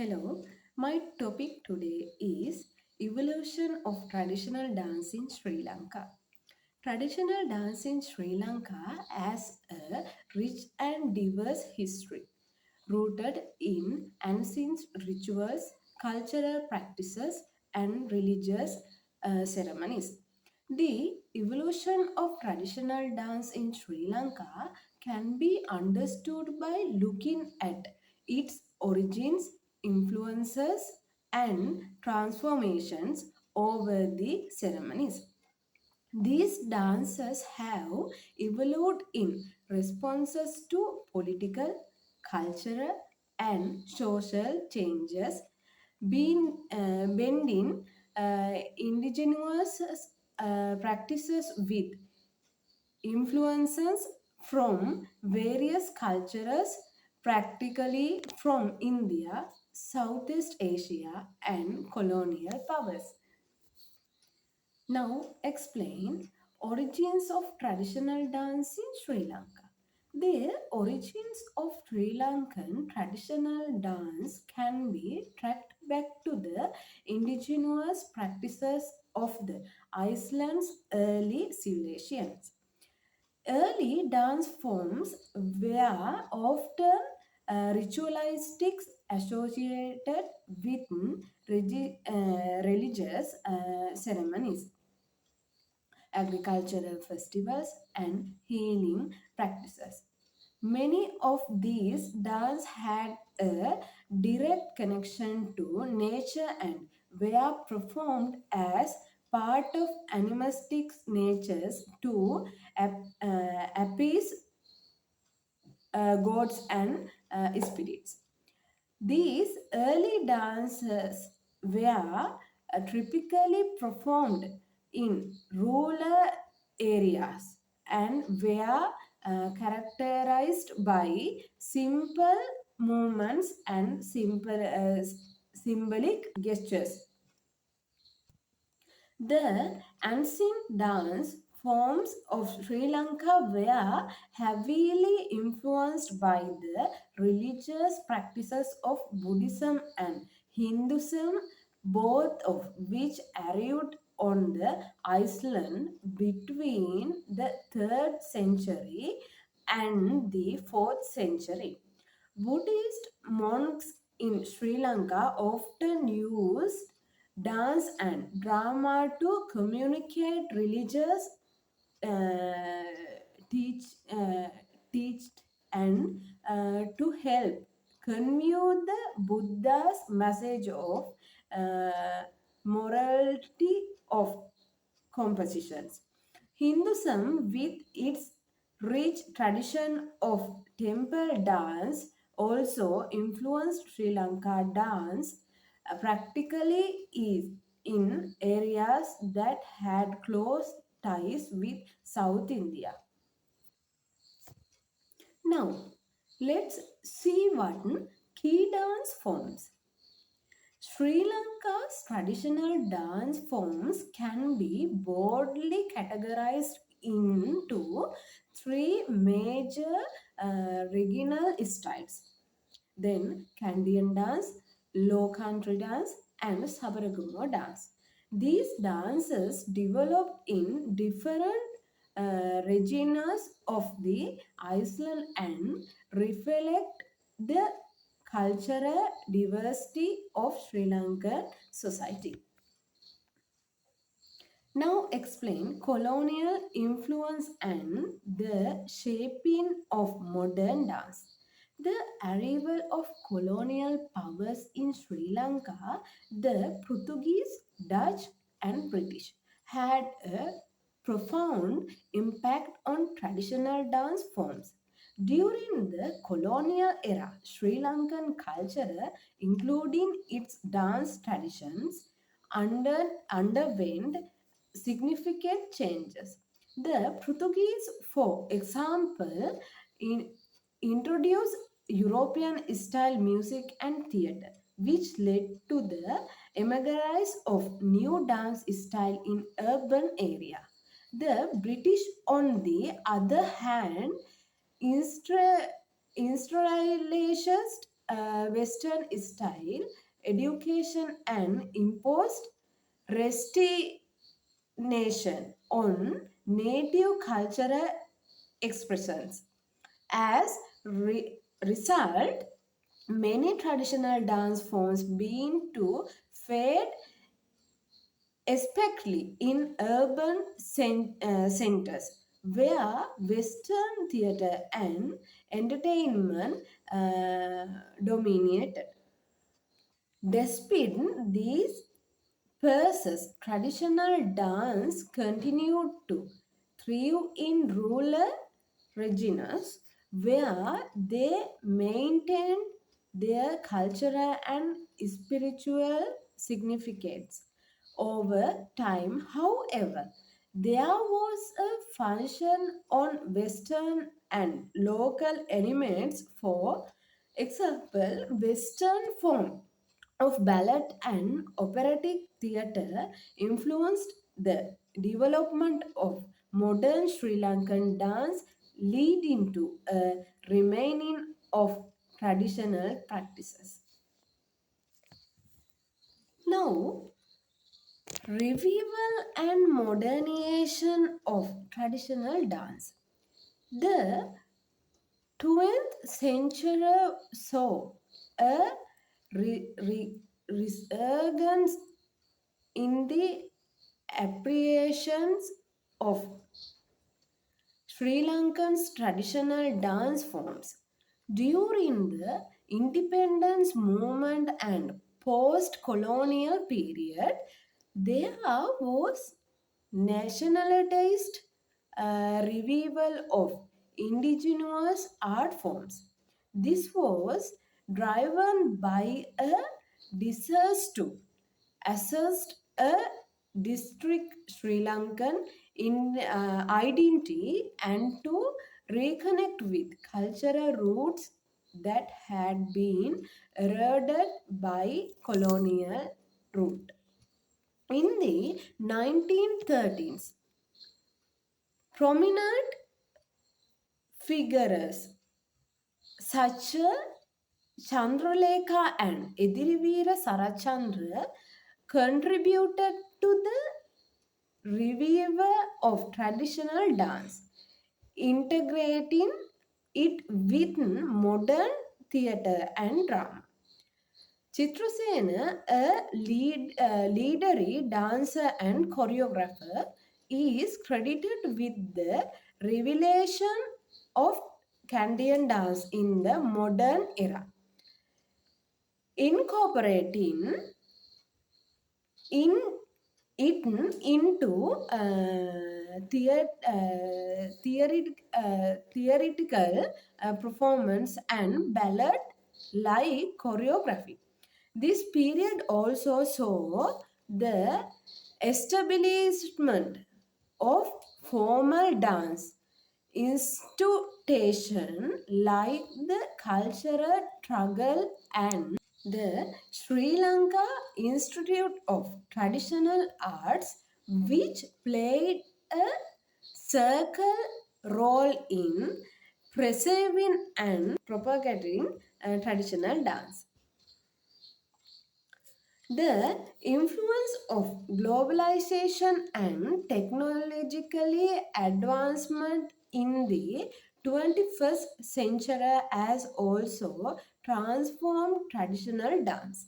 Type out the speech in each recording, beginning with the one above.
Hello, my topic today is evolution of traditional dance in Sri Lanka. Traditional dance in Sri Lanka has a rich and diverse history rooted in ancient rituals, cultural practices, and religious ceremonies. The evolution of traditional dance in Sri Lanka can be understood by looking at its origins, influences, and transformations over the ceremonies. These dances have evolved in responses to political, cultural, and social changes, blending indigenous practices with influences from various cultures, practically from India, Southeast Asia, and colonial powers. Now explain origins of traditional dance in Sri Lanka. The origins of Sri Lankan traditional dance can be tracked back to the indigenous practices of the Iceland's early civilizations. Early dance forms were often ritualistic associated with religious ceremonies, agricultural festivals, and healing practices. Many of these dances had a direct connection to nature and were performed as part of animistic natures to appease gods and spirits. These early dances were typically performed in rural areas and were characterized by simple movements and symbolic gestures. The ancient dance forms of Sri Lanka were heavily influenced by the religious practices of Buddhism and Hinduism, both of which arrived on the island between the 3rd century and the 4th century. Buddhist monks in Sri Lanka often used dance and drama to communicate religious uh, teach uh, teached and to help convey the Buddha's message of uh, morality of compositions. Hinduism, with its rich tradition of temple dance, also influenced Sri Lanka dance practically is in areas that had close ties with South India. Now, let's see what key dance forms. Sri Lanka's traditional dance forms can be broadly categorized into three major regional styles. Then Kandyan dance, low country dance, and Sabaraguma dance. These dances developed in different regions of the Iceland and reflect the cultural diversity of Sri Lankan society. Now explain colonial influence and the shaping of modern dance. The arrival of colonial powers in Sri Lanka, the Portuguese, Dutch, and British, had a profound impact on traditional dance forms. During the colonial era, Sri Lankan culture, including its dance traditions, underwent significant changes. The Portuguese, for example, in, introduced European style music and theatre, which led to the emergence of new dance style in urban area. The British, on the other hand, instru- industrialized Western style education and imposed restriction on native cultural expressions. As result, many traditional dance forms begin to fade, especially in urban centers where Western theater and entertainment dominated. Despite these versus traditional dance continued to thrive in rural regions where they maintained their cultural and spiritual significance. Over time, however, there was a function on Western and local elements. For example, Western form of ballet and operatic theatre influenced the development of modern Sri Lankan dance, leading to a remaining of traditional practices. Now, revival and modernization of traditional dance. The 20th century saw a resurgence in the appreciations of Sri Lankan's traditional dance forms. During the independence movement and post-colonial period, there was nationalized revival of indigenous art forms. This was driven by a desire to assessed a district Sri Lankan in identity and to reconnect with cultural roots that had been eroded by colonial root. In the 1930s, prominent figures such as Chandralekha and Edirivira Sarachandra contributed to the revival of traditional dance, integrating it with modern theatre and drama. Chitrasena, a leadery dancer and choreographer, is credited with the revelation of Kandyan dance in the modern era, incorporating in it into theoretical performance and ballet like choreography. This period also saw the establishment of formal dance institution like the cultural struggle and the Sri Lanka Institute of Traditional Arts, which played a circle role in preserving and propagating traditional dance. The influence of globalization and technologically advancement in the 21st century has also transformed traditional dance.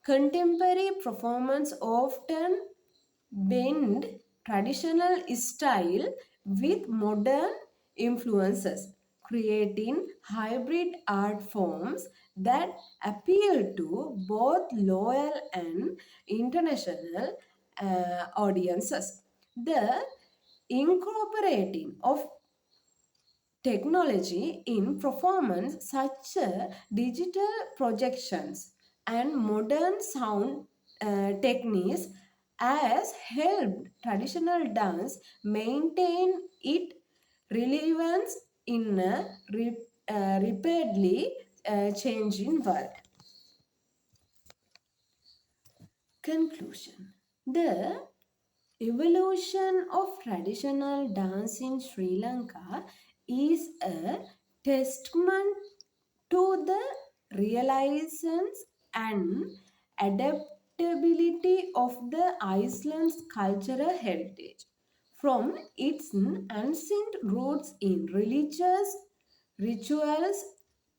Contemporary performance often blend traditional style with modern influences, creating hybrid art forms that appeal to both local and international audiences. The incorporating of technology in performance such as digital projections and modern sound techniques has helped traditional dance maintain its relevance in a rapidly changing world. Conclusion. The evolution of traditional dance in Sri Lanka is a testament to the realizations and adaptability of the Iceland's cultural heritage. From its ancient roots in religious rituals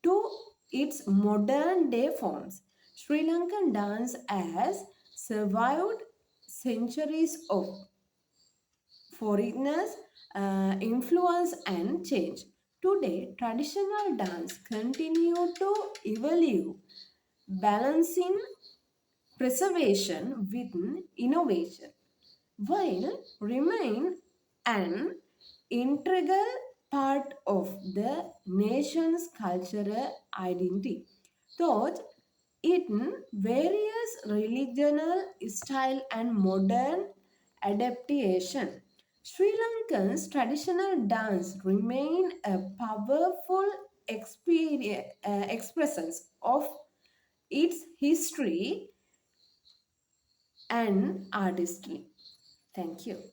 to its modern day forms, Sri Lankan dance has survived centuries of foreigners, influence and change. Today, traditional dance continue to evolve, balancing preservation with innovation, while remain an integral part of the nation's cultural identity. Though in various religional style and modern adaptation, Sri Lankan's traditional dance remain a powerful expressions of its history and artistry. Thank you.